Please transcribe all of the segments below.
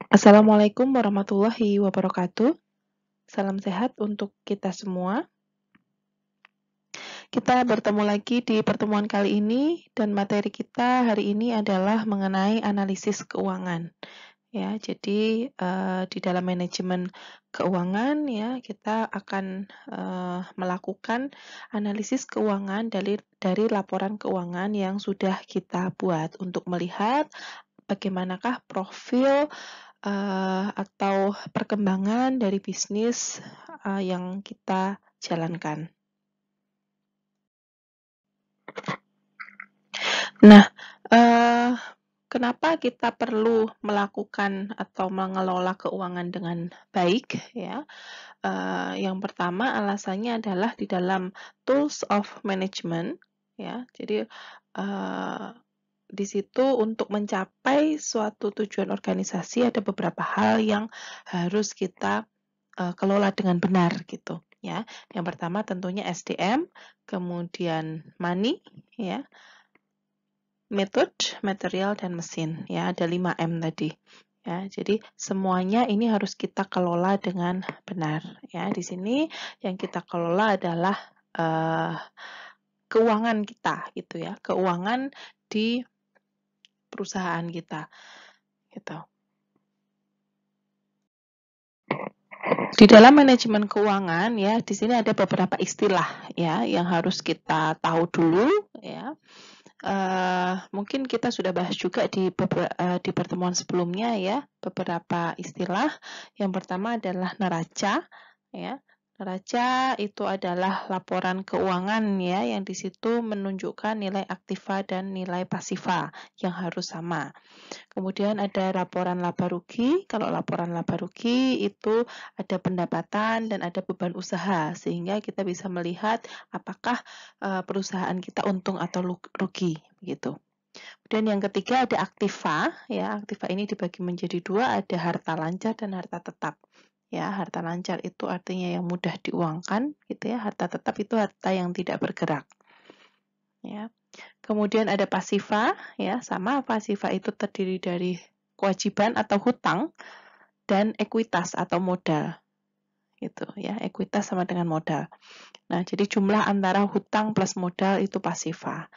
Assalamualaikum warahmatullahi wabarakatuh. Salam sehat untuk kita semua. Kita bertemu lagi di pertemuan kali ini dan materi kita hari ini adalah mengenai analisis keuangan. Ya, jadi di dalam manajemen keuangan ya kita akan melakukan analisis keuangan dari laporan keuangan yang sudah kita buat untuk melihat bagaimanakah profil atau perkembangan dari bisnis yang kita jalankan. Nah, kenapa kita perlu melakukan atau mengelola keuangan dengan baik ya? Yang pertama alasannya adalah di dalam tools of management ya. Jadi di situ untuk mencapai suatu tujuan organisasi ada beberapa hal yang harus kita kelola dengan benar gitu ya. Yang pertama tentunya SDM, kemudian money ya, method, material dan mesin ya. Ada 5M tadi. Ya, jadi semuanya ini harus kita kelola dengan benar ya. Di sini yang kita kelola adalah keuangan kita gitu ya. Keuangan di perusahaan kita gitu. Di dalam manajemen keuangan ya, di sini ada beberapa istilah ya yang harus kita tahu dulu ya. Mungkin kita sudah bahas juga di pertemuan sebelumnya ya, beberapa istilah. Yang pertama adalah neraca ya. Neraca itu adalah laporan keuangan ya, yang di situ menunjukkan nilai aktiva dan nilai pasiva yang harus sama. Kemudian ada laporan laba rugi. Kalau laporan laba rugi itu ada pendapatan dan ada beban usaha, sehingga kita bisa melihat apakah perusahaan kita untung atau rugi gitu. Dan yang ketiga ada aktiva, ya aktiva ini dibagi menjadi dua, ada harta lancar dan harta tetap. Ya, harta lancar itu artinya yang mudah diuangkan, gitu ya. Harta tetap itu harta yang tidak bergerak. Ya. Kemudian ada pasiva, ya sama pasiva itu terdiri dari kewajiban atau hutang dan ekuitas atau modal, gitu ya. Ekuitas sama dengan modal. Nah, jadi jumlah antara hutang plus modal itu pasiva.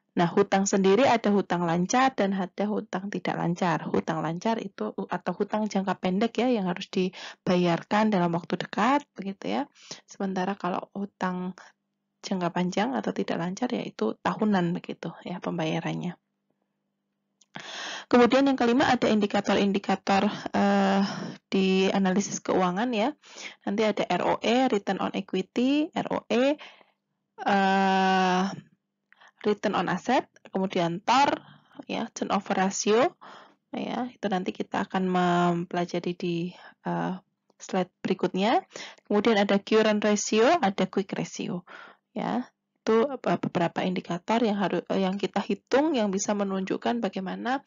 Nah, hutang sendiri ada hutang lancar dan ada hutang tidak lancar. Hutang lancar itu atau hutang jangka pendek ya yang harus dibayarkan dalam waktu dekat, begitu ya. Sementara kalau hutang jangka panjang atau tidak lancar yaitu tahunan begitu ya pembayarannya. Kemudian yang kelima ada indikator-indikator di analisis keuangan ya. Nanti ada ROE, Return on Equity, ROE, Return on Asset, kemudian TOR, ya, Turnover Ratio, ya, itu nanti kita akan mempelajari di slide berikutnya. Kemudian ada Current Ratio, ada Quick Ratio, ya. Itu beberapa indikator yang kita hitung yang bisa menunjukkan bagaimana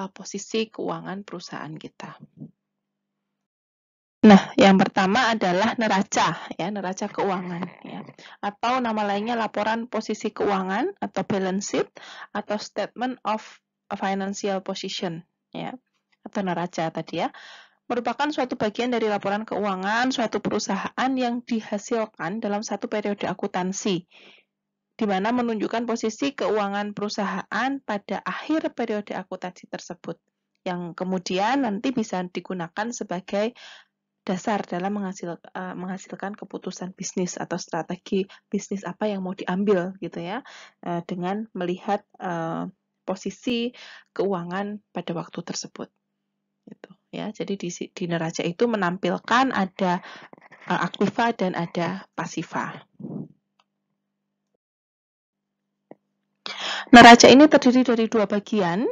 posisi keuangan perusahaan kita. Nah, yang pertama adalah neraca, ya, neraca keuangan, ya, atau nama lainnya laporan posisi keuangan atau balance sheet atau statement of financial position, ya, atau neraca tadi ya, merupakan suatu bagian dari laporan keuangan suatu perusahaan yang dihasilkan dalam satu periode akuntansi, di mana menunjukkan posisi keuangan perusahaan pada akhir periode akuntansi tersebut, yang kemudian nanti bisa digunakan sebagai dasar dalam menghasilkan keputusan bisnis atau strategi bisnis apa yang mau diambil gitu ya, dengan melihat posisi keuangan pada waktu tersebut gitu ya. Jadi di neraca itu menampilkan ada aktiva dan ada pasiva. Neraca ini terdiri dari dua bagian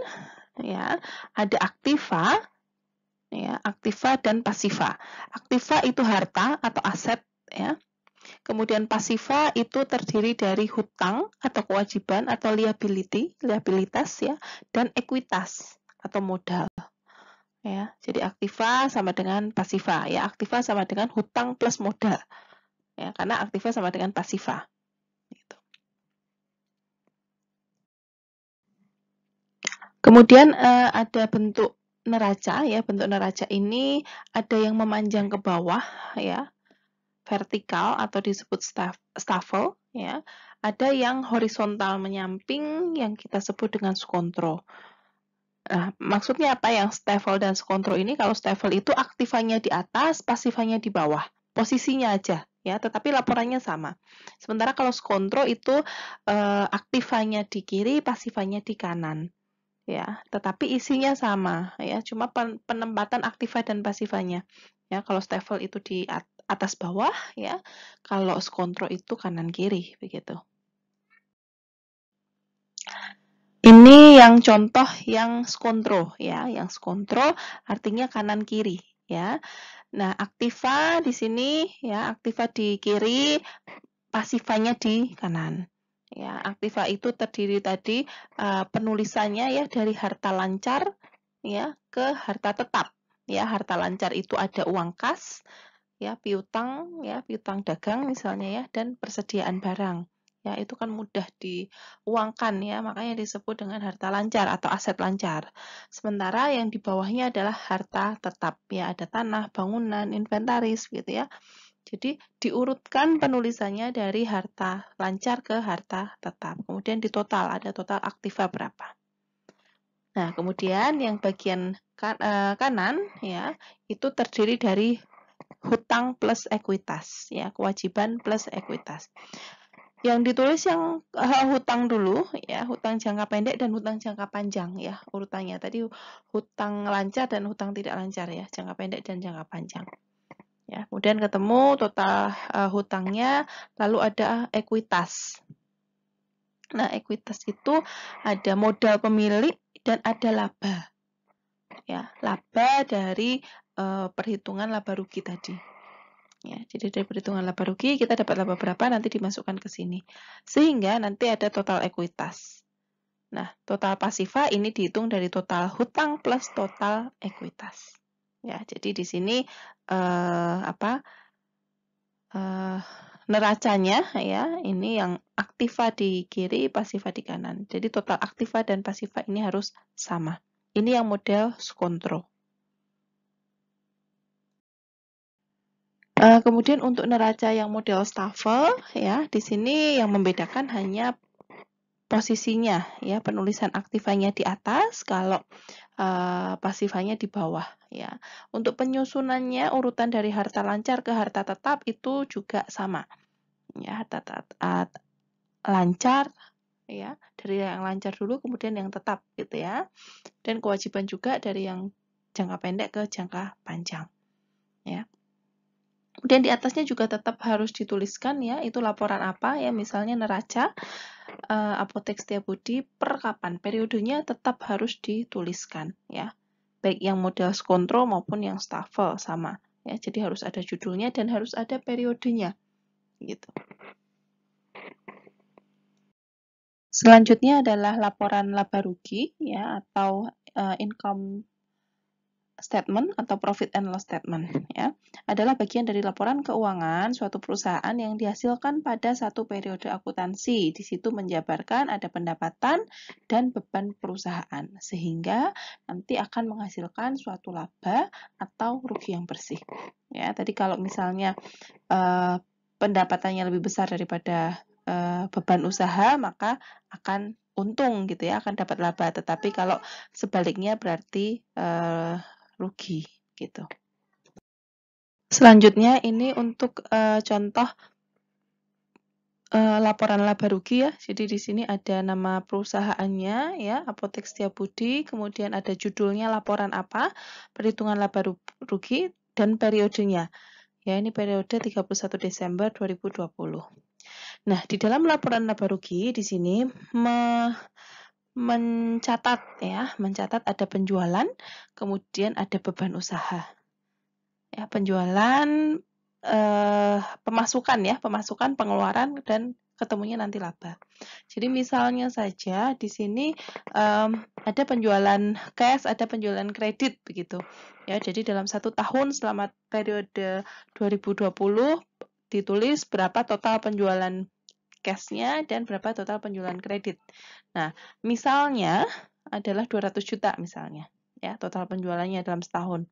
ya, ada aktiva ya, aktiva dan pasiva. Aktiva itu harta atau aset ya. Kemudian pasiva itu terdiri dari hutang atau kewajiban atau liabilitas ya, dan ekuitas atau modal. Ya, jadi aktiva sama dengan pasiva ya. Aktiva sama dengan hutang plus modal. Ya, karena aktiva sama dengan pasiva. Gitu. Kemudian ada bentuk neraca ya, bentuk neraca ini ada yang memanjang ke bawah ya, vertikal atau disebut staffel ya. Ada yang horizontal menyamping yang kita sebut dengan skontro. Nah, maksudnya apa yang staffel dan skontro ini? Kalau staffel itu aktifannya di atas, pasifanya di bawah. Posisinya aja ya, tetapi laporannya sama. Sementara kalau skontro itu aktifannya di kiri, pasifannya di kanan. Ya, tetapi isinya sama ya, cuma penempatan aktiva dan pasifanya. Ya, kalau staffel itu di atas bawah ya, kalau skontro itu kanan kiri begitu. Ini yang contoh yang skontro ya, yang skontro artinya kanan kiri ya. Nah, aktiva di sini ya, aktiva di kiri, pasifanya di kanan. Ya, aktiva itu terdiri tadi penulisannya ya dari harta lancar ya ke harta tetap. Ya, harta lancar itu ada uang kas, ya piutang dagang misalnya ya, dan persediaan barang. Ya, itu kan mudah diuangkan ya, makanya disebut dengan harta lancar atau aset lancar. Sementara yang di bawahnya adalah harta tetap ya, ada tanah, bangunan, inventaris gitu ya. Jadi diurutkan penulisannya dari harta lancar ke harta tetap. Kemudian di total, ada total aktiva berapa. Nah, kemudian yang bagian kanan ya, itu terdiri dari hutang plus ekuitas ya, kewajiban plus ekuitas. Yang ditulis yang hutang dulu ya, hutang jangka pendek dan hutang jangka panjang ya, urutannya tadi hutang lancar dan hutang tidak lancar ya, jangka pendek dan jangka panjang. Ya, kemudian ketemu total hutangnya, lalu ada ekuitas. Nah, ekuitas itu ada modal pemilik dan ada laba. Ya, laba dari perhitungan laba rugi tadi. Ya, jadi dari perhitungan laba rugi kita dapat laba berapa nanti dimasukkan ke sini. Sehingga nanti ada total ekuitas. Nah, total pasiva ini dihitung dari total hutang plus total ekuitas. Ya, jadi di sini neracanya ya, ini yang aktiva di kiri, pasiva di kanan. Jadi total aktiva dan pasiva ini harus sama. Ini yang model skontro. Kemudian untuk neraca yang model staffel ya, di sini yang membedakan hanya posisinya ya, penulisan aktivanya di atas, kalau pasifanya di bawah ya. Untuk penyusunannya urutan dari harta lancar ke harta tetap itu juga sama. Ya, harta lancar ya, dari yang lancar dulu kemudian yang tetap gitu ya. Dan kewajiban juga dari yang jangka pendek ke jangka panjang ya. Kemudian di atasnya juga tetap harus dituliskan ya, itu laporan apa ya, misalnya neraca Apotek Setiabudi per kapan, periodenya tetap harus dituliskan ya. Baik yang model skontro maupun yang staffel sama ya. Jadi harus ada judulnya dan harus ada periodenya gitu. Selanjutnya adalah laporan laba rugi ya, atau income statement atau profit and loss statement ya, adalah bagian dari laporan keuangan suatu perusahaan yang dihasilkan pada satu periode akuntansi. Di situ menjabarkan ada pendapatan dan beban perusahaan sehingga nanti akan menghasilkan suatu laba atau rugi yang bersih. Ya, tadi kalau misalnya pendapatannya lebih besar daripada beban usaha, maka akan untung gitu ya, akan dapat laba. Tetapi kalau sebaliknya berarti rugi gitu. Selanjutnya ini untuk contoh laporan laba rugi ya. Jadi di sini ada nama perusahaannya ya, Apotek Setiabudi, kemudian ada judulnya laporan apa, perhitungan laba rugi dan periodenya. Ya, ini periode 31 Desember 2020. Nah, di dalam laporan laba rugi di sini mencatat ada penjualan, kemudian ada beban usaha. Ya, penjualan, pemasukan, pengeluaran, dan ketemunya nanti laba. Jadi misalnya saja di sini ada penjualan cash, ada penjualan kredit begitu. Ya, jadi dalam 1 tahun selama periode 2020 ditulis berapa total penjualan cash-nya dan berapa total penjualan kredit. Nah, misalnya adalah 200 juta misalnya. ya, total penjualannya dalam setahun.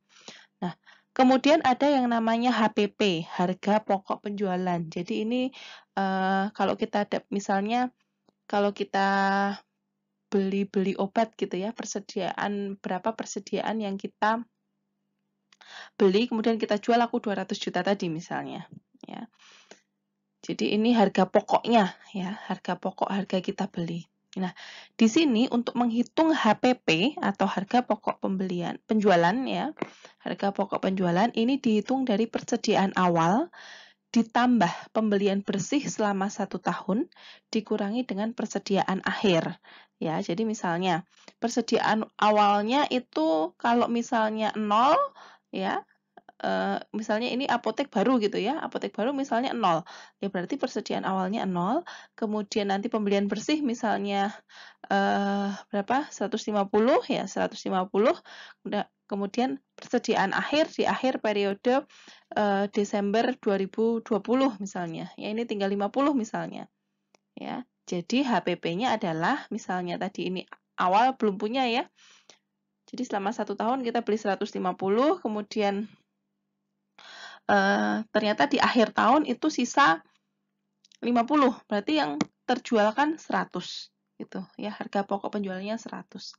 Nah, kemudian ada yang namanya HPP, harga pokok penjualan. Jadi ini kalau kita ada misalnya kalau kita beli obat gitu ya, berapa persediaan yang kita beli, kemudian kita jual laku 200 juta tadi misalnya, ya. Jadi ini harga pokoknya ya, harga pokok harga kita beli. Nah, di sini untuk menghitung HPP atau harga pokok penjualan ya, harga pokok penjualan ini dihitung dari persediaan awal ditambah pembelian bersih selama 1 tahun dikurangi dengan persediaan akhir. Ya, jadi misalnya persediaan awalnya itu kalau misalnya 0 ya, misalnya ini apotek baru gitu ya, apotek baru misalnya 0, ya berarti persediaan awalnya 0, kemudian nanti pembelian bersih misalnya berapa? 150 ya, 150, kemudian persediaan akhir di akhir periode Desember 2020 misalnya, ya ini tinggal 50 misalnya, ya. Jadi HPP-nya adalah misalnya tadi ini awal belum punya ya, jadi selama 1 tahun kita beli 150, kemudian ternyata di akhir tahun itu sisa 50, berarti yang terjual kan 100 gitu ya, harga pokok penjualnya 100.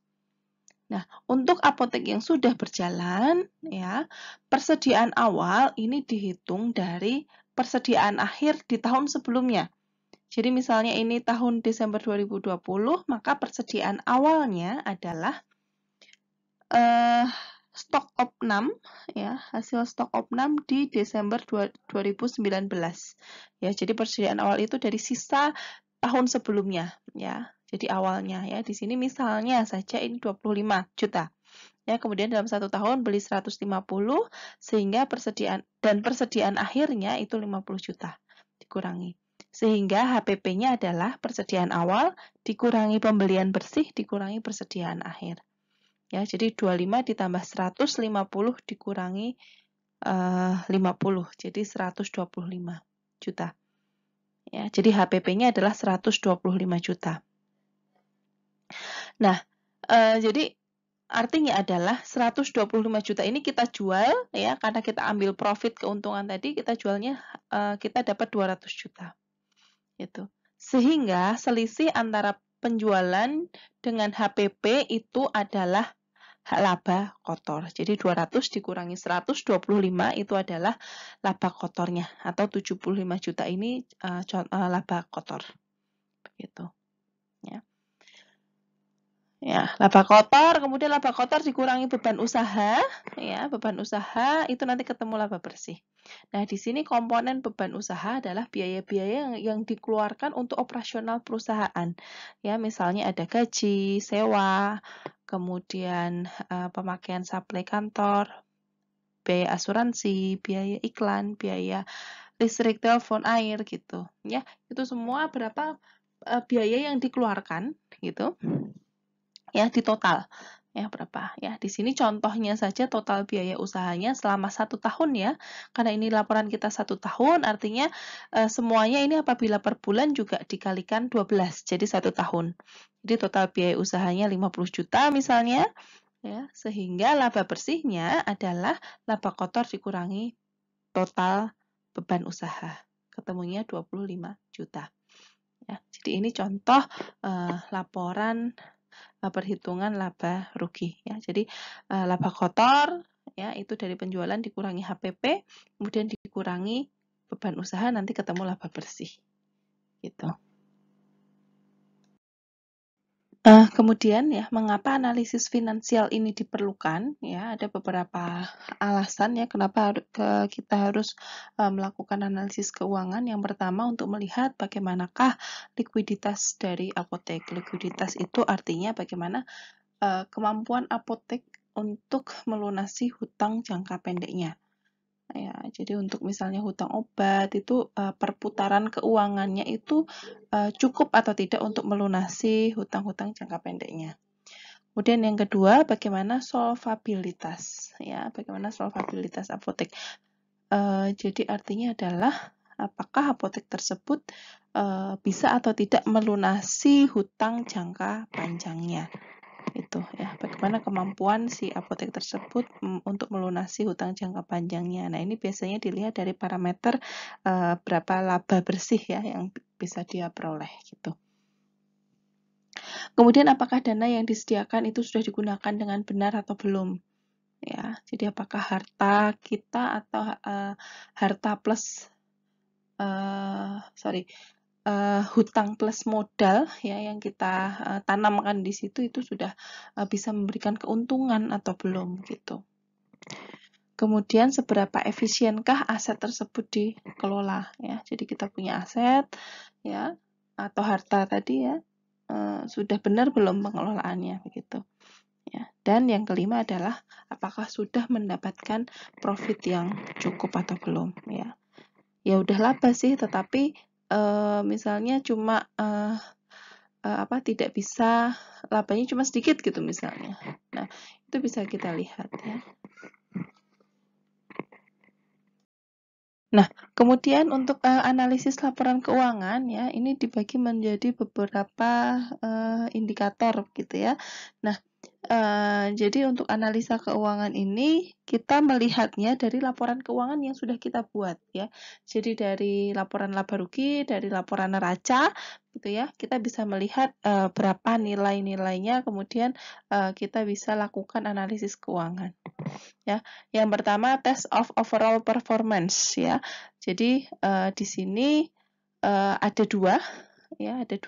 Nah, untuk apotek yang sudah berjalan ya, persediaan awal ini dihitung dari persediaan akhir di tahun sebelumnya. Jadi misalnya ini tahun Desember 2020, maka persediaan awalnya adalah stok opnam ya, hasil stok opnam di Desember 2019 ya. Jadi persediaan awal itu dari sisa tahun sebelumnya ya. Jadi awalnya ya di sini misalnya saja ini 25 juta. Ya, kemudian dalam 1 tahun beli 150 sehingga persediaan akhirnya itu 50 juta dikurangi. Sehingga HPP-nya adalah persediaan awal dikurangi pembelian bersih dikurangi persediaan akhir. Ya, jadi 25 ditambah 150 dikurangi 50, jadi 125 juta. Ya, jadi HPP-nya adalah 125 juta. Nah, jadi artinya adalah 125 juta ini kita jual ya, karena kita ambil profit keuntungan tadi, kita jualnya kita dapat 200 juta. Gitu. Sehingga selisih antara penjualan dengan HPP itu adalah laba kotor. Jadi 200 dikurangi 125 itu adalah laba kotornya atau 75 juta ini laba kotor. Begitu. Ya. Ya, laba kotor, kemudian laba kotor dikurangi beban usaha, ya, beban usaha itu nanti ketemu laba bersih. Nah, di sini komponen beban usaha adalah biaya-biaya yang dikeluarkan untuk operasional perusahaan. Ya, misalnya ada gaji, sewa, kemudian pemakaian suplai kantor, biaya asuransi, biaya iklan, biaya listrik, telepon, air gitu. Ya, itu semua berapa biaya yang dikeluarkan gitu. Ya, di total ya berapa ya. Di sini contohnya saja total biaya usahanya selama 1 tahun ya, karena ini laporan kita 1 tahun artinya semuanya ini apabila per bulan juga dikalikan 12 jadi 1 tahun. Jadi total biaya usahanya 50 juta misalnya ya, sehingga laba bersihnya adalah laba kotor dikurangi total beban usaha, ketemunya 25 juta ya. Jadi ini contoh laporan perhitungan laba rugi ya. Jadi laba kotor ya itu dari penjualan dikurangi HPP, kemudian dikurangi beban usaha nanti ketemu laba bersih. Gitu. Kemudian ya, mengapa analisis finansial ini diperlukan? Ya, ada beberapa alasan ya kenapa kita harus melakukan analisis keuangan. Yang pertama untuk melihat bagaimanakah likuiditas dari apotek. Likuiditas itu artinya bagaimana kemampuan apotek untuk melunasi hutang jangka pendeknya. Ya, jadi untuk misalnya hutang obat itu perputaran keuangannya itu cukup atau tidak untuk melunasi hutang-hutang jangka pendeknya. Kemudian yang kedua, bagaimana solvabilitas ya, bagaimana solvabilitas apotek. Jadi artinya adalah apakah apotek tersebut bisa atau tidak melunasi hutang jangka panjangnya. itu ya, bagaimana kemampuan si apotek tersebut untuk melunasi hutang jangka panjangnya. Nah, ini biasanya dilihat dari parameter berapa laba bersih ya yang bisa dia peroleh gitu. Kemudian apakah dana yang disediakan itu sudah digunakan dengan benar atau belum? Ya, jadi apakah harta kita atau harta plus hutang plus modal ya yang kita tanamkan di situ itu sudah bisa memberikan keuntungan atau belum gitu. Kemudian seberapa efisienkah aset tersebut dikelola ya. Jadi kita punya aset ya atau harta tadi ya sudah benar belum pengelolaannya begitu. Ya. Dan yang kelima adalah apakah sudah mendapatkan profit yang cukup atau belum ya. Ya udah laba sih, tetapi misalnya cuma tidak bisa labanya cuma sedikit gitu misalnya. Nah, itu bisa kita lihat ya. Nah, kemudian untuk analisis laporan keuangan ya, ini dibagi menjadi beberapa indikator gitu ya. Nah, jadi untuk analisa keuangan ini kita melihatnya dari laporan keuangan yang sudah kita buat ya. Jadi dari laporan laba rugi, dari laporan neraca gitu ya, kita bisa melihat berapa nilai-nilainya, kemudian kita bisa lakukan analisis keuangan. Ya, yang pertama test of overall performance ya. Jadi di sini ada dua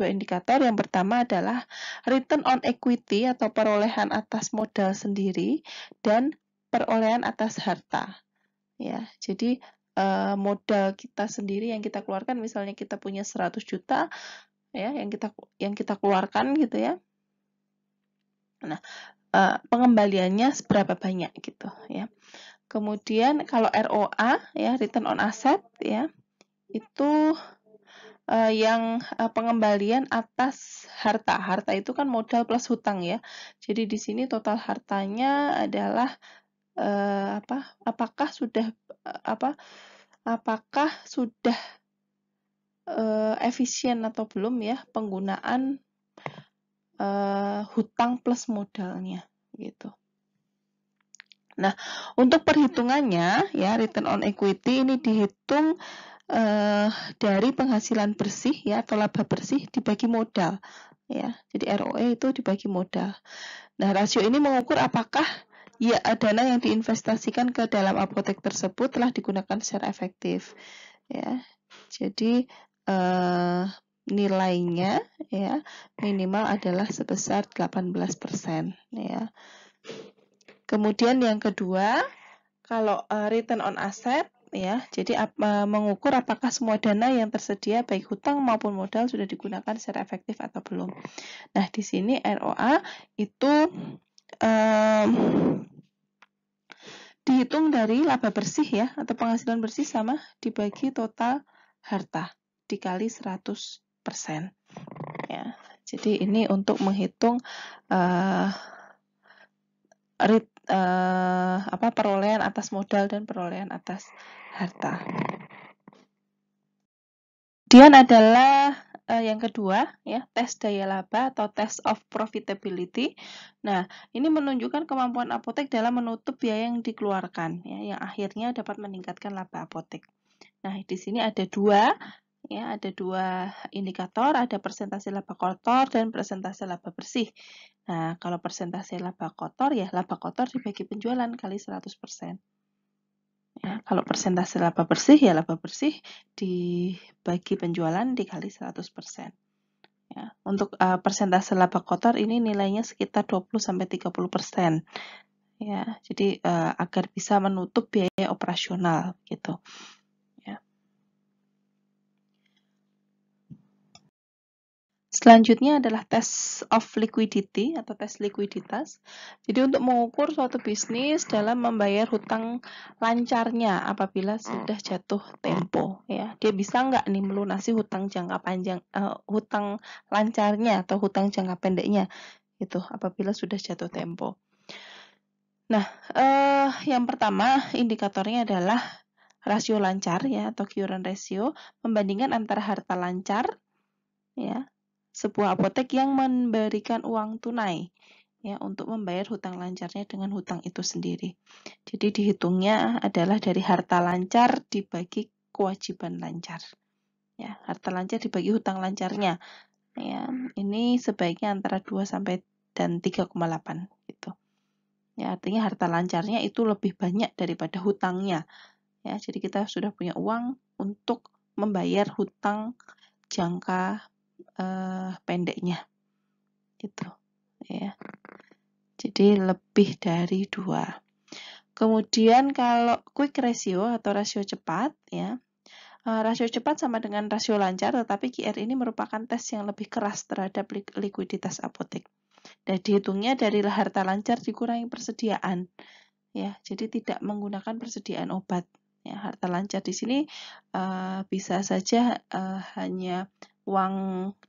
indikator. Yang pertama adalah return on equity atau perolehan atas modal sendiri dan perolehan atas harta. Ya, jadi modal kita sendiri yang kita keluarkan, misalnya kita punya 100 juta ya yang kita keluarkan gitu ya. Nah, pengembaliannya seberapa banyak gitu ya. Kemudian kalau ROA ya, return on asset ya, itu yang pengembalian atas harta. Harta itu kan modal plus hutang ya. Jadi di sini total hartanya adalah apakah sudah efisien atau belum ya penggunaan hutang plus modalnya gitu. Nah, untuk perhitungannya ya return on equity ini dihitung dari penghasilan bersih ya atau laba bersih dibagi modal ya. Jadi ROE itu dibagi modal. Nah, rasio ini mengukur apakah ya dana yang diinvestasikan ke dalam apotek tersebut telah digunakan secara efektif ya. Jadi nilainya ya minimal adalah sebesar 18% ya. Kemudian yang kedua, kalau return on asset ya, jadi mengukur apakah semua dana yang tersedia baik hutang maupun modal sudah digunakan secara efektif atau belum. Nah, di sini ROA itu dihitung dari laba bersih ya atau penghasilan bersih sama dibagi total harta dikali 100% ya. Jadi ini untuk menghitung perolehan atas modal dan perolehan atas harta. Kemudian adalah yang kedua ya, tes daya laba atau test of profitability. Nah, ini menunjukkan kemampuan apotek dalam menutup biaya yang dikeluarkan ya, yang akhirnya dapat meningkatkan laba apotek. Nah, di sini ada dua indikator, ada persentase laba kotor dan persentase laba bersih. Nah, kalau persentase laba kotor ya laba kotor dibagi penjualan kali 100%. Ya, kalau persentase laba bersih ya laba bersih dibagi penjualan dikali 100%. Ya, untuk persentase laba kotor ini nilainya sekitar 20-30%. Ya, jadi agar bisa menutup biaya operasional gitu. Selanjutnya adalah test of liquidity atau tes likuiditas. Jadi untuk mengukur suatu bisnis dalam membayar hutang lancarnya apabila sudah jatuh tempo ya. Dia bisa nggak nih melunasi hutang jangka panjang, hutang lancarnya atau hutang jangka pendeknya itu apabila sudah jatuh tempo. Nah, yang pertama indikatornya adalah rasio lancar ya atau current ratio membandingkan antara harta lancar ya sebuah apotek yang memberikan uang tunai ya untuk membayar hutang lancarnya dengan hutang itu sendiri. Jadi dihitungnya adalah dari harta lancar dibagi kewajiban lancar. Ya, harta lancar dibagi hutang lancarnya. Ya, ini sebaiknya antara 2 sampai dan 3,8 gitu. Ya, artinya harta lancarnya itu lebih banyak daripada hutangnya. Ya, jadi kita sudah punya uang untuk membayar hutang jangka pendeknya. Gitu. Ya. Jadi lebih dari 2. Kemudian kalau quick ratio atau rasio cepat, ya, rasio cepat sama dengan rasio lancar, tetapi QR ini merupakan tes yang lebih keras terhadap likuiditas apotek. Dan dihitungnya dari harta lancar dikurangi persediaan, ya, jadi tidak menggunakan persediaan obat. Ya, harta lancar di sini bisa saja hanya uang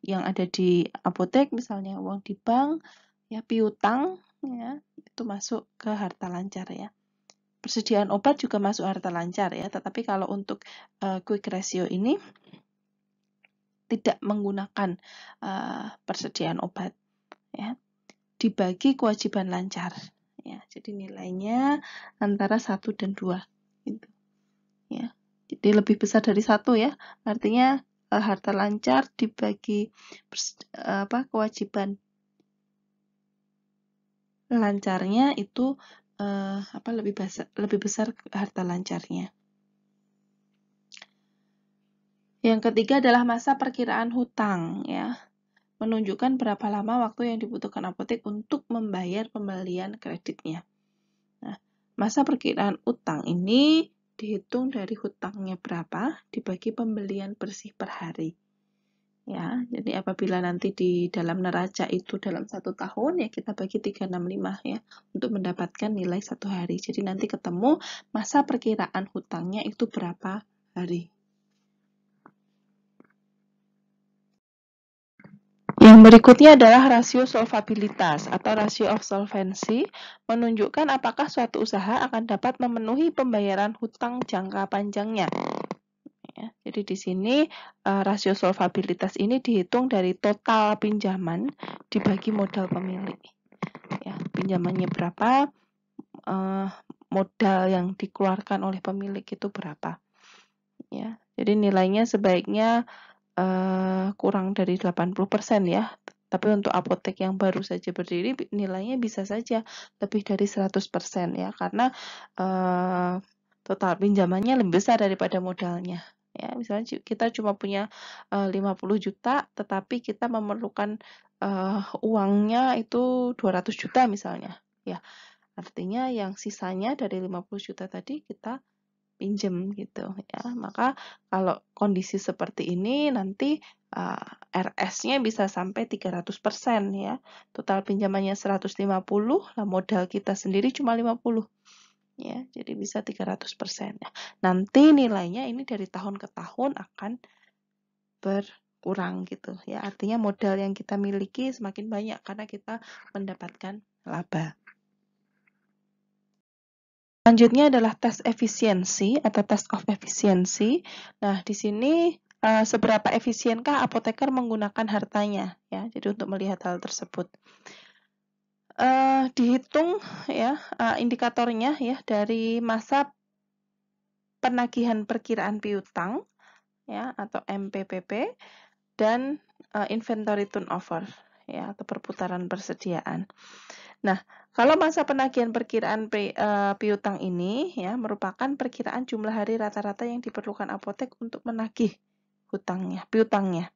yang ada di apotek, misalnya uang di bank, ya, piutang, ya, itu masuk ke harta lancar ya. Persediaan obat juga masuk harta lancar ya, tetapi kalau untuk quick ratio ini tidak menggunakan persediaan obat ya. Dibagi kewajiban lancar ya. Jadi nilainya antara 1 dan 2 gitu ya. Jadi lebih besar dari 1 ya. Artinya harta lancar dibagi kewajiban lancarnya itu lebih besar harta lancarnya. Yang ketiga adalah masa perkiraan hutang ya. Menunjukkan berapa lama waktu yang dibutuhkan apotek untuk membayar pembelian kreditnya. Nah, masa perkiraan utang ini dihitung dari hutangnya berapa dibagi pembelian bersih per hari. Ya, jadi apabila nanti di dalam neraca itu dalam 1 tahun ya kita bagi 365 ya untuk mendapatkan nilai 1 hari. Jadi nanti ketemu masa perkiraan hutangnya itu berapa hari. Yang berikutnya adalah rasio solvabilitas atau ratio of solvency, menunjukkan apakah suatu usaha akan dapat memenuhi pembayaran hutang jangka panjangnya. Ya, jadi di sini rasio solvabilitas ini dihitung dari total pinjaman dibagi modal pemilik. Ya, pinjamannya berapa, modal yang dikeluarkan oleh pemilik itu berapa. Ya, jadi nilainya sebaiknya kurang dari 80% ya. Tapi untuk apotek yang baru saja berdiri nilainya bisa saja lebih dari 100% ya, karena total pinjamannya lebih besar daripada modalnya. Ya, misalnya kita cuma punya 50 juta tetapi kita memerlukan uangnya itu 200 juta misalnya. Ya, artinya yang sisanya dari 50 juta tadi kita pinjem gitu ya. Maka kalau kondisi seperti ini nanti RS-nya bisa sampai 300% ya. Total pinjamannya 150, lah modal kita sendiri cuma 50. Ya, jadi bisa 300% ya. Nanti nilainya ini dari tahun ke tahun akan berkurang gitu ya. Artinya modal yang kita miliki semakin banyak karena kita mendapatkan laba. Selanjutnya adalah tes efisiensi atau test of efficiency. Nah, di sini seberapa efisienkah apoteker menggunakan hartanya ya. Jadi untuk melihat hal tersebut dihitung ya indikatornya ya dari masa penagihan perkiraan piutang ya atau MPPP dan inventory turnover ya atau perputaran persediaan. Nah, kalau masa penagihan perkiraan piutang ini ya merupakan perkiraan jumlah hari rata-rata yang diperlukan apotek untuk menagih piutangnya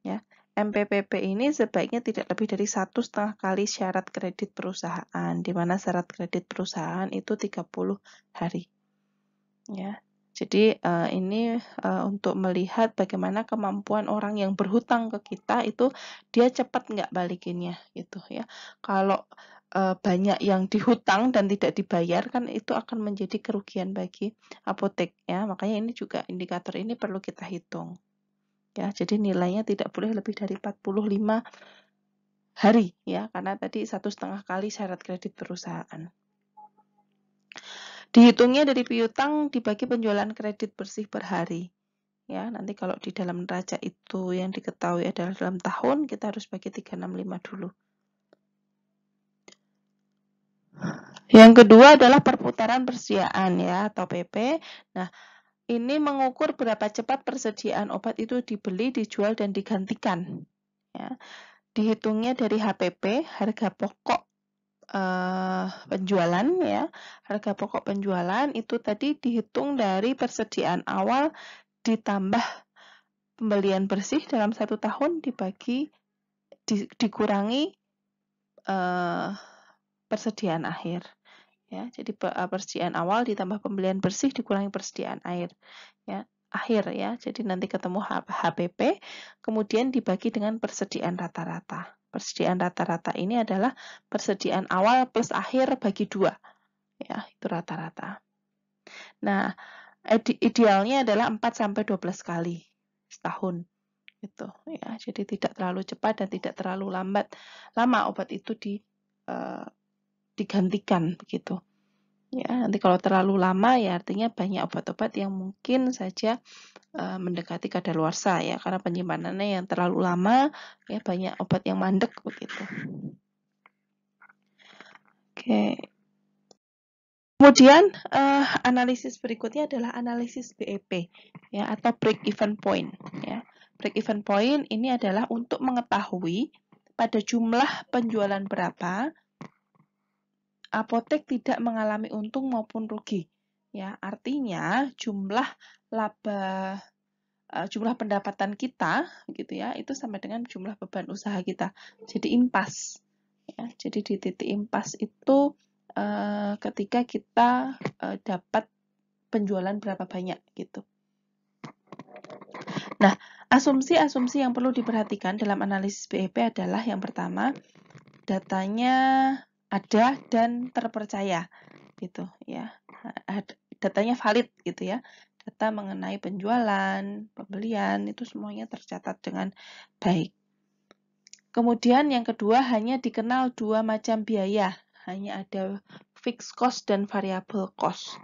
ya. MPPP ini sebaiknya tidak lebih dari 1,5 kali syarat kredit perusahaan, di mana syarat kredit perusahaan itu 30 hari. Ya. Jadi ini untuk melihat bagaimana kemampuan orang yang berhutang ke kita itu dia cepat nggak balikinnya gitu ya. Kalau banyak yang dihutang dan tidak dibayar kan itu akan menjadi kerugian bagi apotek ya. Makanya ini juga indikator ini perlu kita hitung. Ya, jadi nilainya tidak boleh lebih dari 45 hari ya, karena tadi 1,5 kali syarat kredit perusahaan. Dihitungnya dari piutang dibagi penjualan kredit bersih per hari. Ya, nanti kalau di dalam neraca itu yang diketahui adalah dalam tahun, kita harus bagi 365 dulu. Yang kedua adalah perputaran persediaan ya atau PP. Nah, ini mengukur berapa cepat persediaan obat itu dibeli, dijual, dan digantikan. Ya. Dihitungnya dari HPP, harga pokok penjualan ya. Harga pokok penjualan itu tadi dihitung dari persediaan awal ditambah pembelian bersih dalam 1 tahun dikurangi persediaan akhir. Ya, jadi persediaan awal ditambah pembelian bersih dikurangi persediaan air. Ya, akhir ya. Jadi nanti ketemu HPP, kemudian dibagi dengan persediaan rata-rata. Persediaan rata-rata ini adalah persediaan awal plus akhir bagi 2. Ya, itu rata-rata. Nah, idealnya adalah 4 sampai 12 kali setahun. Gitu ya. Jadi tidak terlalu cepat dan tidak terlalu lama obat itu digantikan begitu. Ya, nanti kalau terlalu lama ya artinya banyak obat-obat yang mungkin saja mendekati kadaluarsa ya, karena penyimpanannya yang terlalu lama ya, banyak obat yang mandek begitu. Oke. Kemudian analisis berikutnya adalah analisis BEP ya, atau break even point ya. Break even point ini adalah untuk mengetahui pada jumlah penjualan berapa apotek tidak mengalami untung maupun rugi. Ya, artinya jumlah laba jumlah pendapatan kita gitu ya, itu sama dengan jumlah beban usaha kita. Jadi impas. Ya, jadi di titik impas itu ketika kita dapat penjualan berapa banyak gitu. Nah, asumsi-asumsi yang perlu diperhatikan dalam analisis BEP adalah yang pertama, datanya ada dan terpercaya gitu ya. Datanya valid gitu ya. Data mengenai penjualan, pembelian itu semuanya tercatat dengan baik. Kemudian yang kedua, hanya dikenal 2 macam biaya. Hanya ada fixed cost dan variable cost.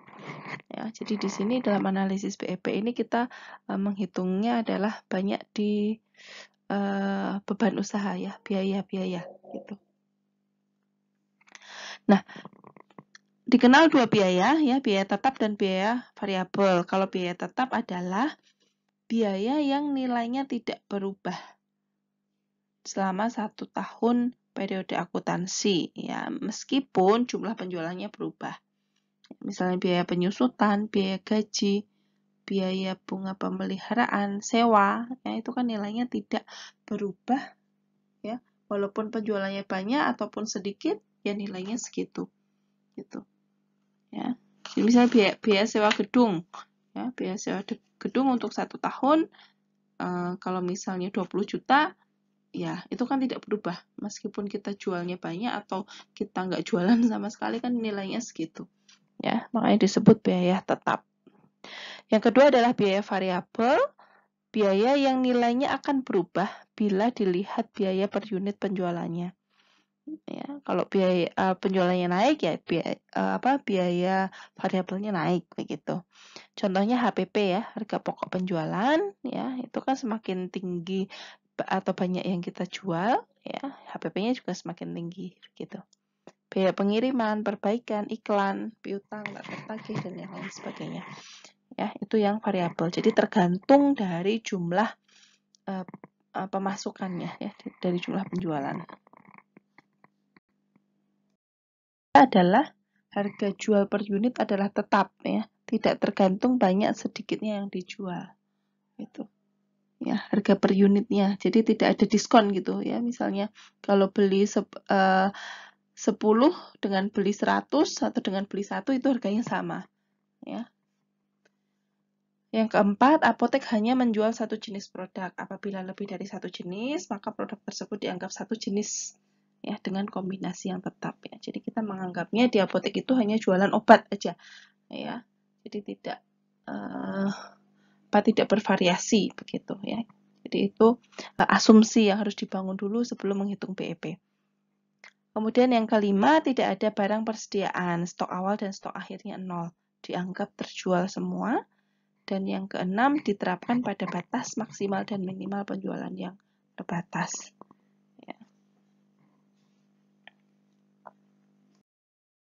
Ya, jadi di sini dalam analisis BEP ini kita menghitungnya adalah banyak di beban usaha ya, biaya-biaya gitu. Nah, dikenal 2 biaya ya, biaya tetap dan biaya variabel. Kalau biaya tetap adalah biaya yang nilainya tidak berubah selama 1 tahun periode akuntansi ya, meskipun jumlah penjualannya berubah. Misalnya biaya penyusutan, biaya gaji, biaya bunga pemeliharaan, sewa, ya itu kan nilainya tidak berubah ya, walaupun penjualannya banyak ataupun sedikit, ya nilainya segitu. Gitu. Ya. Jadi misalnya biaya sewa gedung, ya, biaya sewa gedung untuk 1 tahun, kalau misalnya 20 juta, ya itu kan tidak berubah. Meskipun kita jualnya banyak atau kita nggak jualan sama sekali kan nilainya segitu. Ya, makanya disebut biaya tetap. Yang kedua adalah biaya variabel, biaya yang nilainya akan berubah bila dilihat biaya per unit penjualannya. Ya, kalau biaya penjualannya naik ya biaya variabelnya naik begitu. Contohnya HPP ya, harga pokok penjualan ya, itu kan semakin tinggi atau banyak yang kita jual ya, HPP-nya juga semakin tinggi gitu. Biaya pengiriman, perbaikan, iklan, piutang, tak tertagih dan yang lain sebagainya. Ya, itu yang variabel. Jadi tergantung dari jumlah pemasukannya ya, dari jumlah penjualan. Adalah harga jual per unit adalah tetap ya, tidak tergantung banyak sedikitnya yang dijual. Itu. Ya, harga per unitnya. Jadi tidak ada diskon gitu ya. Misalnya kalau beli 10 dengan beli 100 atau dengan beli 1 itu harganya sama. Ya. Yang keempat, apotek hanya menjual satu jenis produk. Apabila lebih dari satu jenis, maka produk tersebut dianggap satu jenis ya, dengan kombinasi yang tetap ya. Jadi kita menganggapnya di apotek itu hanya jualan obat aja ya. Jadi tidak bervariasi begitu ya. Jadi itu asumsi yang harus dibangun dulu sebelum menghitung BEP. Kemudian yang kelima, tidak ada barang persediaan, stok awal dan stok akhirnya 0, dianggap terjual semua. Dan yang keenam, diterapkan pada batas maksimal dan minimal penjualan yang terbatas. Ya.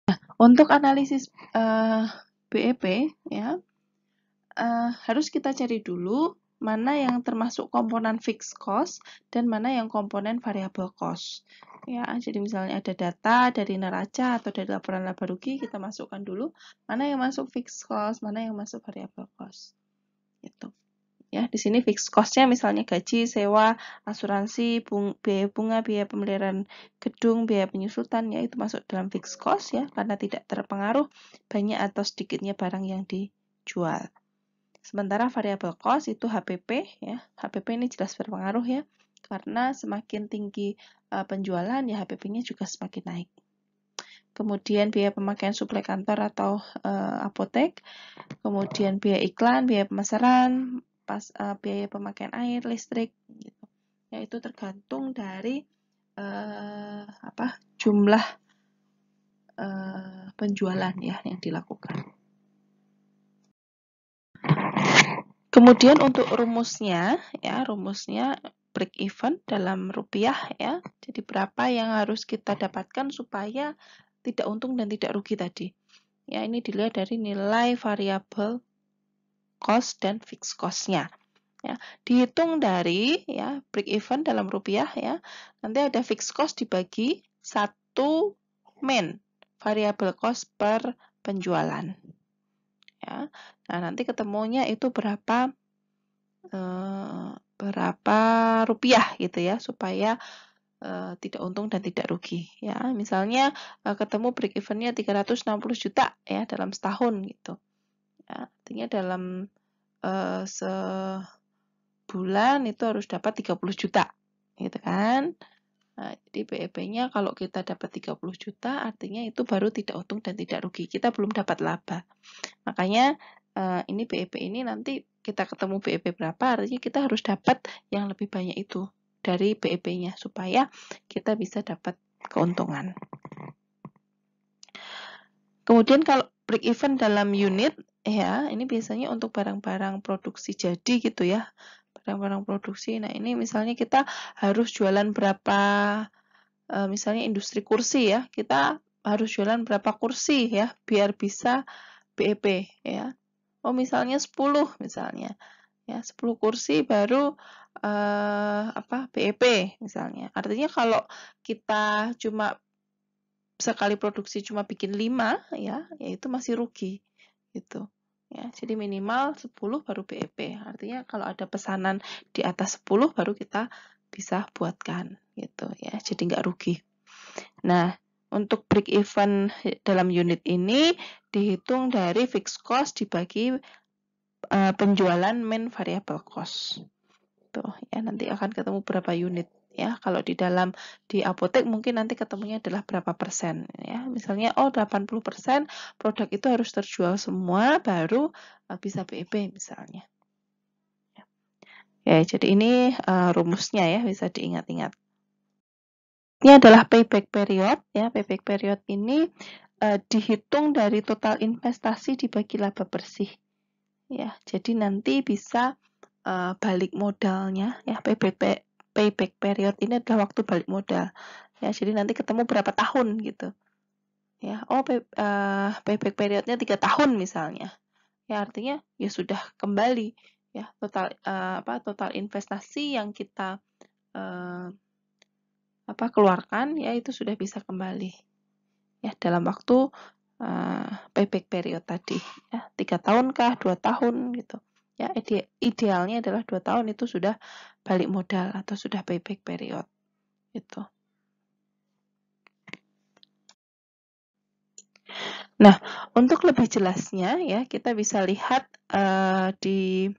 Nah, Untuk analisis BEP ya, harus kita cari dulu mana yang termasuk komponen fixed cost dan mana yang komponen variable cost. Ya, jadi misalnya ada data dari neraca atau dari laporan laba rugi, kita masukkan dulu mana yang masuk fixed cost, mana yang masuk variable cost. Gitu. Ya, di sini fixed cost-nya misalnya gaji, sewa, asuransi, biaya bunga, biaya pemeliharaan gedung, biaya penyusutan, ya itu masuk dalam fixed cost ya, karena tidak terpengaruh banyak atau sedikitnya barang yang dijual. Sementara variable cost itu HPP ya. HPP ini jelas berpengaruh ya. Karena semakin tinggi penjualan ya HPP-nya juga semakin naik. Kemudian biaya pemakaian suplai kantor atau apotek, kemudian biaya iklan, biaya pemasaran, biaya pemakaian air, listrik gitu. Ya itu tergantung dari jumlah penjualan ya yang dilakukan. Kemudian untuk rumusnya, ya rumusnya break even dalam rupiah ya. Jadi berapa yang harus kita dapatkan supaya tidak untung dan tidak rugi tadi. Ya ini dilihat dari nilai variable cost dan fixed cost-nya. Ya, dihitung dari ya break even dalam rupiah ya. Nanti ada fixed cost dibagi 1 min variable cost per penjualan. Ya. Nah, nanti ketemunya itu berapa rupiah gitu ya supaya tidak untung dan tidak rugi ya. Misalnya ketemu break even-nya 360 juta ya dalam setahun gitu. Ya, artinya dalam sebulan itu harus dapat 30 juta gitu kan. Nah, jadi BEP-nya kalau kita dapat 30 juta artinya itu baru tidak untung dan tidak rugi. Kita belum dapat laba. Makanya ini BEP ini nanti kita ketemu BEP berapa, artinya kita harus dapat yang lebih banyak itu dari BEP-nya supaya kita bisa dapat keuntungan. Kemudian kalau break even dalam unit ya, ini biasanya untuk barang-barang produksi jadi gitu ya. Barang-barang produksi. Nah, ini misalnya kita harus jualan berapa misalnya industri kursi ya. Kita harus jualan berapa kursi ya biar bisa BEP ya. Oh, misalnya 10 misalnya. Ya, 10 kursi baru BEP misalnya. Artinya kalau kita cuma sekali produksi cuma bikin 5 ya itu masih rugi gitu. Ya, jadi minimal 10 baru BEP. Artinya kalau ada pesanan di atas 10 baru kita bisa buatkan gitu ya. Jadi nggak rugi. Nah, untuk break even dalam unit ini dihitung dari fixed cost dibagi penjualan min variable cost. Tuh, ya nanti akan ketemu berapa unit ya. Kalau di apotek mungkin nanti ketemunya adalah berapa persen ya. Misalnya 80% produk itu harus terjual semua baru bisa BEP misalnya. Ya, jadi ini rumusnya ya bisa diingat-ingat. Ini adalah payback period ya. Payback period ini dihitung dari total investasi dibagi laba bersih. Ya, jadi nanti bisa balik modalnya ya. Payback period ini adalah waktu balik modal. Ya, jadi nanti ketemu berapa tahun gitu. Ya, payback periodnya 3 tahun misalnya. Ya, artinya ya sudah kembali ya total investasi yang kita keluarkan ya itu sudah bisa kembali ya dalam waktu payback period tadi ya 3 tahun kah 2 tahun gitu ya. Idealnya adalah 2 tahun itu sudah balik modal atau sudah payback period gitu. Nah, untuk lebih jelasnya ya kita bisa lihat di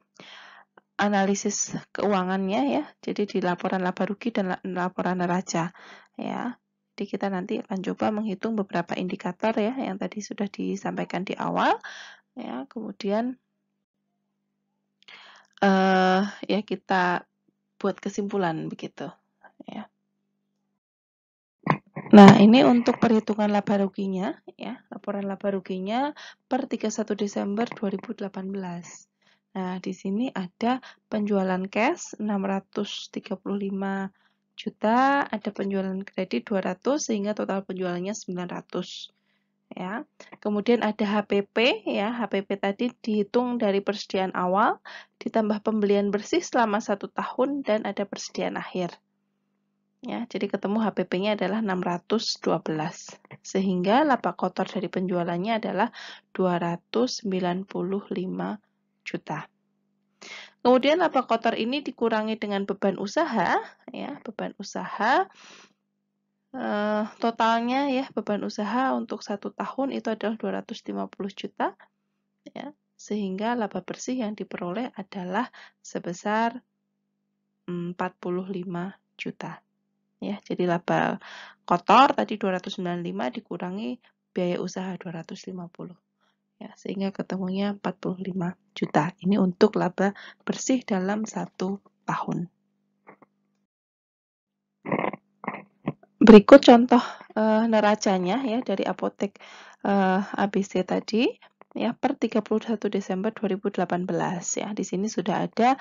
analisis keuangannya ya. Jadi di laporan laba rugi dan laporan neraca ya. Jadi kita nanti akan coba menghitung beberapa indikator ya yang tadi sudah disampaikan di awal ya. Kemudian ya kita buat kesimpulan begitu ya. Nah, ini untuk perhitungan laba ruginya ya. Laporan laba ruginya per 31 Desember 2018. Nah, di sini ada penjualan cash 635 juta, ada penjualan kredit 200 sehingga total penjualannya 900. ya. Kemudian ada HPP ya, HPP tadi dihitung dari persediaan awal ditambah pembelian bersih selama 1 tahun dan ada persediaan akhir. Ya, jadi ketemu HPP-nya adalah 612. Sehingga laba kotor dari penjualannya adalah 295 juta. Kemudian laba kotor ini dikurangi dengan beban usaha ya, beban usaha totalnya ya, beban usaha untuk 1 tahun itu adalah 250 juta ya, sehingga laba bersih yang diperoleh adalah sebesar 45 juta ya. Jadi laba kotor tadi 295 dikurangi biaya usaha 250 ya, sehingga ketemunya 45 juta. Ini untuk laba bersih dalam 1 tahun. Berikut contoh neracanya ya dari apotek ABC tadi ya per 31 Desember 2018 ya. Di sini sudah ada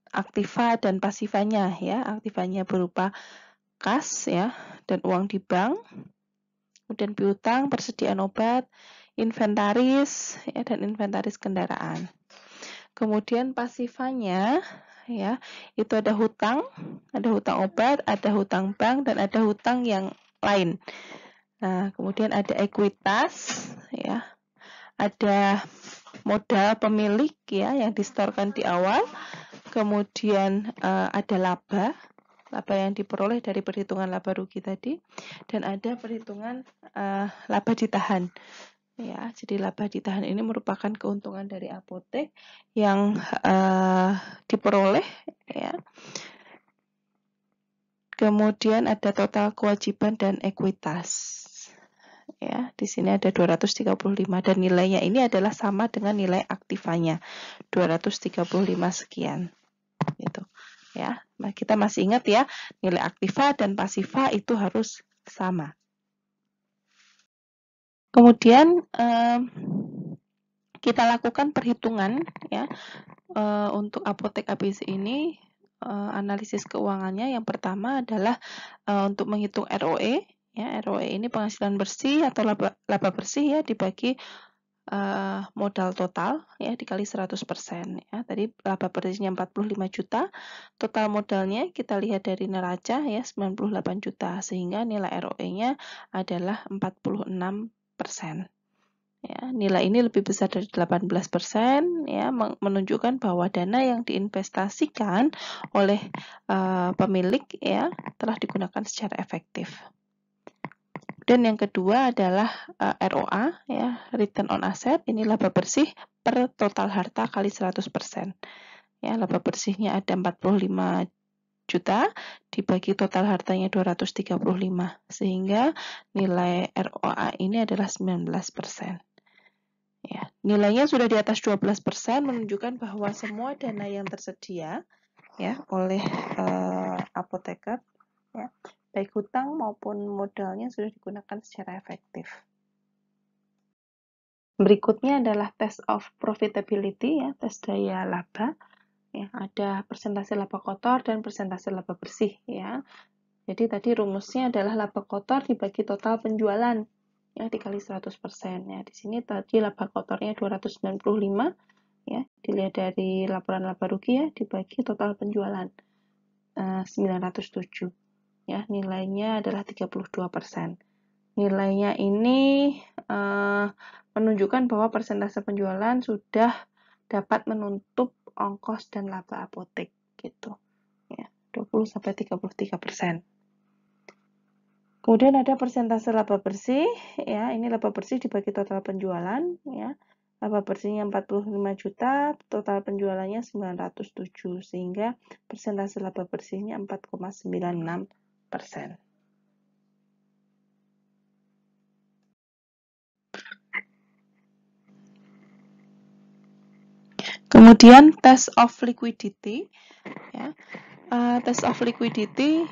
aktiva dan pasivanya ya. Aktivanya berupa kas ya dan uang di bank, kemudian piutang, persediaan obat, inventaris ya dan inventaris kendaraan. Kemudian pasivanya ya, itu ada hutang obat, ada hutang bank dan ada hutang yang lain. Nah, kemudian ada ekuitas ya. Ada modal pemilik ya yang disetorkan di awal. Kemudian ada laba yang diperoleh dari perhitungan laba rugi tadi dan ada perhitungan laba ditahan. Ya, jadi laba ditahan ini merupakan keuntungan dari apotek yang diperoleh ya. Kemudian ada total kewajiban dan ekuitas. Ya, di sini ada 235 dan nilainya ini adalah sama dengan nilai aktivanya 235 sekian. Gitu. Ya. Nah, kita masih ingat ya, nilai aktiva dan pasiva itu harus sama. Kemudian kita lakukan perhitungan ya untuk apotek ABC ini analisis keuangannya. Yang pertama adalah untuk menghitung ROE ya. ROE ini penghasilan bersih atau laba bersih ya dibagi modal total ya dikali 100% ya. Tadi laba bersihnya 45 juta, total modalnya kita lihat dari neraca ya 98 juta sehingga nilai ROE-nya adalah 46%. Ya, nilai ini lebih besar dari 18% ya, menunjukkan bahwa dana yang diinvestasikan oleh pemilik ya telah digunakan secara efektif. Dan yang kedua adalah ROA ya, return on asset. Ini laba bersih per total harta kali 100%. Ya, laba bersihnya ada 45 juta dibagi total hartanya 235 sehingga nilai ROA ini adalah 19%. Ya, nilainya sudah di atas 12% menunjukkan bahwa semua dana yang tersedia ya oleh apoteker ya, baik hutang maupun modalnya sudah digunakan secara efektif. Berikutnya adalah test of profitability ya, tes daya laba. Ya, ada persentase laba kotor dan persentase laba bersih ya. Jadi tadi rumusnya adalah laba kotor dibagi total penjualan ya dikali 100% ya. Di sini tadi laba kotornya 295 ya, dilihat dari laporan laba rugi ya dibagi total penjualan 907 ya, nilainya adalah 32%. Nilainya ini menunjukkan bahwa persentase penjualan sudah dapat menutup ongkos dan laba apotek gitu ya, 20-33%. Kemudian ada persentase laba bersih ya, ini laba bersih dibagi total penjualan ya. Laba bersihnya 45 juta, total penjualannya 907 sehingga persentase laba bersihnya 4,96%. Kemudian test of liquidity ya. Test of liquidity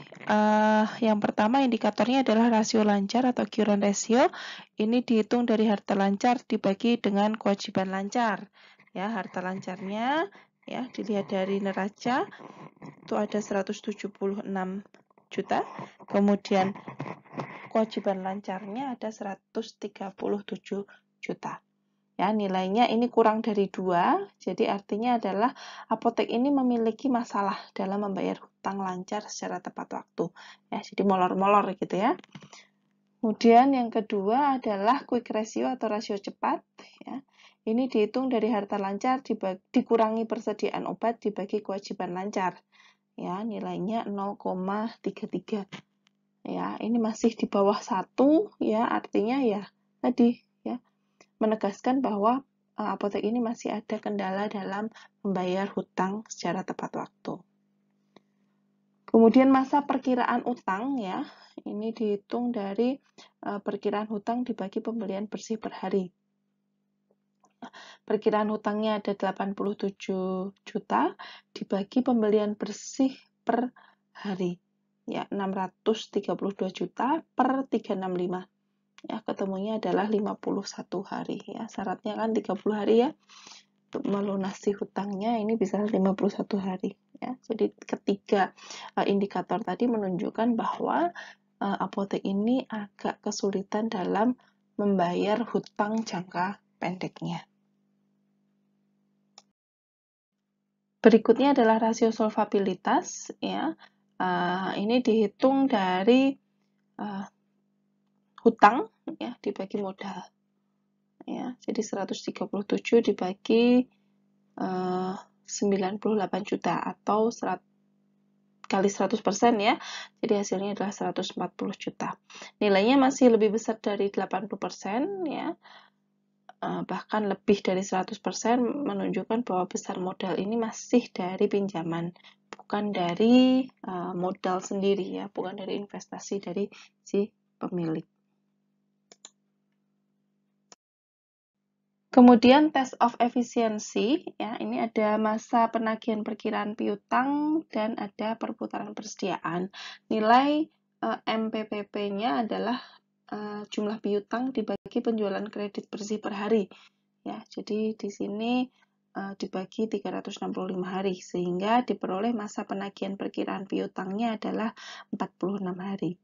yang pertama indikatornya adalah rasio lancar atau current ratio. Ini dihitung dari harta lancar dibagi dengan kewajiban lancar. Ya, harta lancarnya ya dilihat dari neraca itu ada 176 juta. Kemudian kewajiban lancarnya ada 137 juta. Ya, nilainya ini kurang dari 2, jadi artinya adalah apotek ini memiliki masalah dalam membayar hutang lancar secara tepat waktu. Ya, jadi molor-molor gitu ya. Kemudian yang kedua adalah quick ratio atau rasio cepat. Ya. Ini dihitung dari harta lancar dikurangi persediaan obat dibagi kewajiban lancar. Ya, nilainya 0,33. Ya, ini masih di bawah 1, ya, artinya ya tadi ya menegaskan bahwa apotek ini masih ada kendala dalam membayar hutang secara tepat waktu. Kemudian masa perkiraan utang ya, ini dihitung dari perkiraan hutang dibagi pembelian bersih per hari. Perkiraan hutangnya ada 87 juta dibagi pembelian bersih per hari. Ya, 632 juta per 365. Ya, ketemunya adalah 51 hari ya. Syaratnya kan 30 hari ya. Untuk melunasi hutangnya ini bisa 51 hari ya. Jadi ketiga indikator tadi menunjukkan bahwa apotek ini agak kesulitan dalam membayar hutang jangka pendeknya. Berikutnya adalah rasio solvabilitas ya. Ini dihitung dari hutang ya dibagi modal. Ya, jadi 137 dibagi 98 juta atau kali 100% ya. Jadi hasilnya adalah 140 juta. Nilainya masih lebih besar dari 80% ya. Bahkan lebih dari 100% menunjukkan bahwa besar modal ini masih dari pinjaman, bukan dari modal sendiri ya, bukan dari investasi dari si pemilik. Kemudian test of efficiency, ya ini ada masa penagihan perkiraan piutang dan ada perputaran persediaan. Nilai MPPP-nya adalah jumlah piutang dibagi penjualan kredit bersih per hari. Ya, jadi di sini dibagi 365 hari sehingga diperoleh masa penagihan perkiraan piutangnya adalah 46 hari.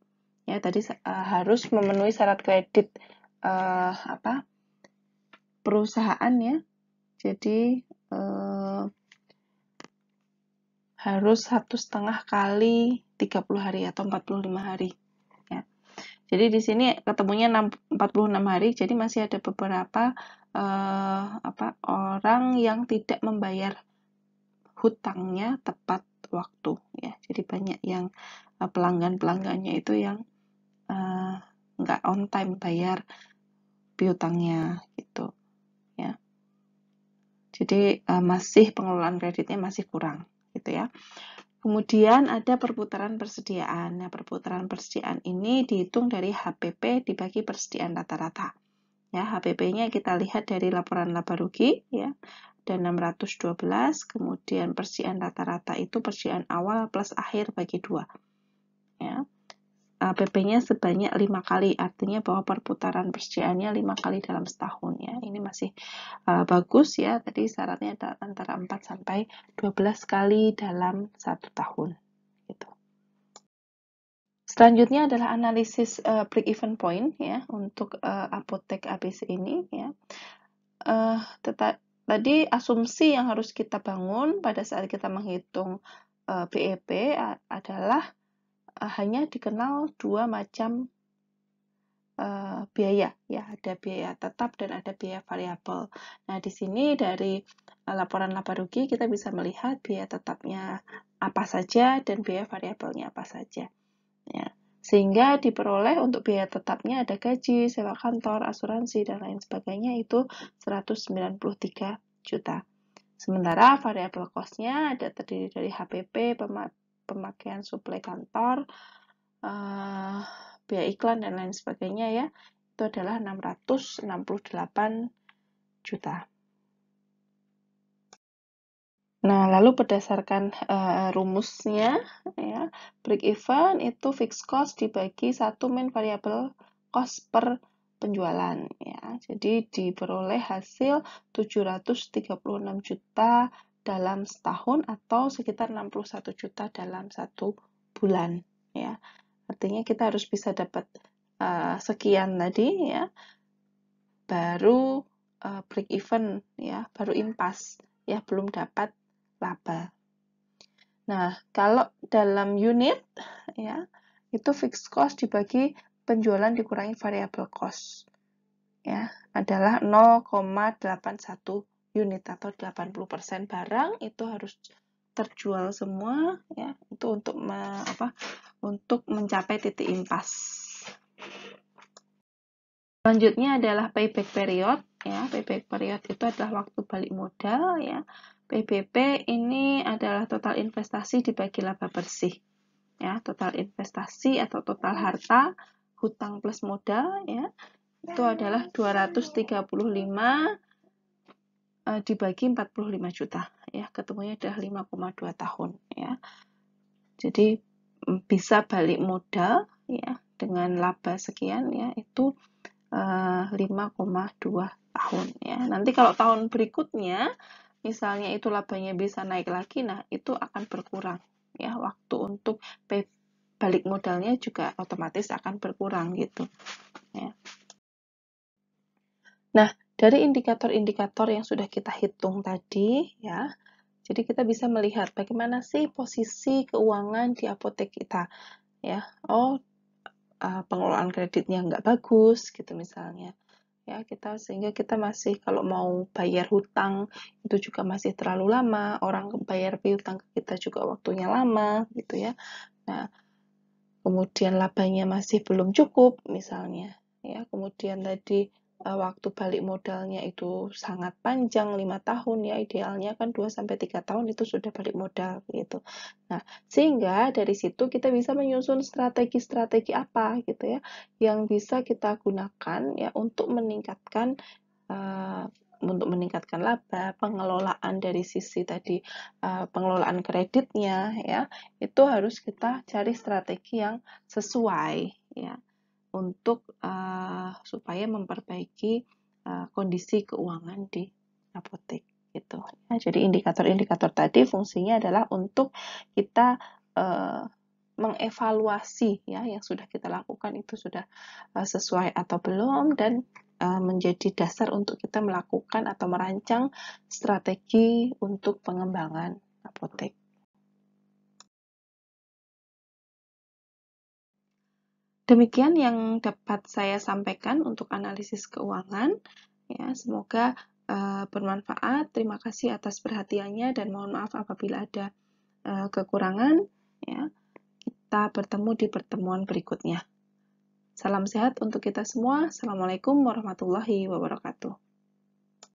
Ya, tadi harus memenuhi syarat kredit perusahaan ya. Jadi harus 1,5 kali 30 hari atau 45 hari. Ya. Jadi di sini ketemunya 46 hari, jadi masih ada beberapa orang yang tidak membayar hutangnya tepat waktu. Ya. Jadi banyak yang pelanggan-pelanggannya itu yang nggak on time bayar piutangnya gitu. Ya. Jadi masih pengelolaan kreditnya masih kurang gitu ya. Kemudian ada perputaran persediaan. Nah, perputaran persediaan ini dihitung dari HPP dibagi persediaan rata-rata. Ya, HPP-nya kita lihat dari laporan laba rugi ya. Dan 612, kemudian persediaan rata-rata itu persediaan awal plus akhir bagi 2. Ya. PP-nya sebanyak 5 kali, artinya bahwa perputaran persediaannya 5 kali dalam setahun ya. Ini masih bagus ya, tadi syaratnya ada antara 4 sampai 12 kali dalam 1 tahun gitu. Selanjutnya adalah analisis break-even point ya untuk apotek ABC ini ya. Tadi asumsi yang harus kita bangun pada saat kita menghitung BEP adalah hanya dikenal 2 macam biaya ya, ada biaya tetap dan ada biaya variabel. Nah, di sini dari laporan laba rugi kita bisa melihat biaya tetapnya apa saja dan biaya variabelnya apa saja. Ya. Sehingga diperoleh untuk biaya tetapnya ada gaji, sewa kantor, asuransi dan lain sebagainya itu 193 juta. Sementara variabel cost-nya ada terdiri dari HPP, pemakaian suplai kantor, biaya iklan dan lain sebagainya ya, itu adalah 668 juta. Nah, lalu berdasarkan rumusnya ya, break even itu fixed cost dibagi 1 min variable cost per penjualan ya. Jadi diperoleh hasil 736 juta dalam setahun atau sekitar 61 juta dalam 1 bulan ya. Artinya kita harus bisa dapat sekian tadi ya, baru break even ya, baru impas ya, belum dapat laba. Nah, kalau dalam unit ya, itu fixed cost dibagi penjualan dikurangi variable cost ya, adalah 0,81 unit atau 80% barang itu harus terjual semua ya, itu untuk mencapai titik impas. Selanjutnya adalah payback period ya. Payback period itu adalah waktu balik modal ya. PBP ini adalah total investasi dibagi laba bersih ya. Total investasi atau total harta hutang plus modal ya, itu adalah 235 dibagi 45 juta ya, ketemunya adalah 5,2 tahun ya. Jadi bisa balik modal ya dengan laba sekian ya, itu 5,2 tahun ya. Nanti kalau tahun berikutnya misalnya itu labanya bisa naik lagi, nah itu akan berkurang ya, waktu untuk balik modalnya juga otomatis akan berkurang gitu ya. Nah, dari indikator-indikator yang sudah kita hitung tadi ya, jadi kita bisa melihat bagaimana sih posisi keuangan di apotek kita ya. Pengelolaan kreditnya nggak bagus gitu misalnya ya, sehingga kita masih kalau mau bayar hutang itu juga masih terlalu lama, orang bayar piutang ke kita juga waktunya lama gitu ya. Nah, kemudian labanya masih belum cukup misalnya ya, kemudian tadi waktu balik modalnya itu sangat panjang, 5 tahun ya, idealnya kan 2-3 tahun itu sudah balik modal gitu. Nah, sehingga dari situ kita bisa menyusun strategi-strategi apa gitu ya yang bisa kita gunakan ya untuk meningkatkan laba, pengelolaan dari sisi tadi pengelolaan kreditnya ya, itu harus kita cari strategi yang sesuai ya untuk supaya memperbaiki kondisi keuangan di apotek gitu. Nah, jadi indikator-indikator tadi fungsinya adalah untuk kita mengevaluasi ya yang sudah kita lakukan itu sudah sesuai atau belum, dan menjadi dasar untuk kita melakukan atau merancang strategi untuk pengembangan apotek. Demikian yang dapat saya sampaikan untuk analisis keuangan. Ya, semoga bermanfaat. Terima kasih atas perhatiannya dan mohon maaf apabila ada kekurangan. Ya, kita bertemu di pertemuan berikutnya. Salam sehat untuk kita semua. Assalamualaikum warahmatullahi wabarakatuh.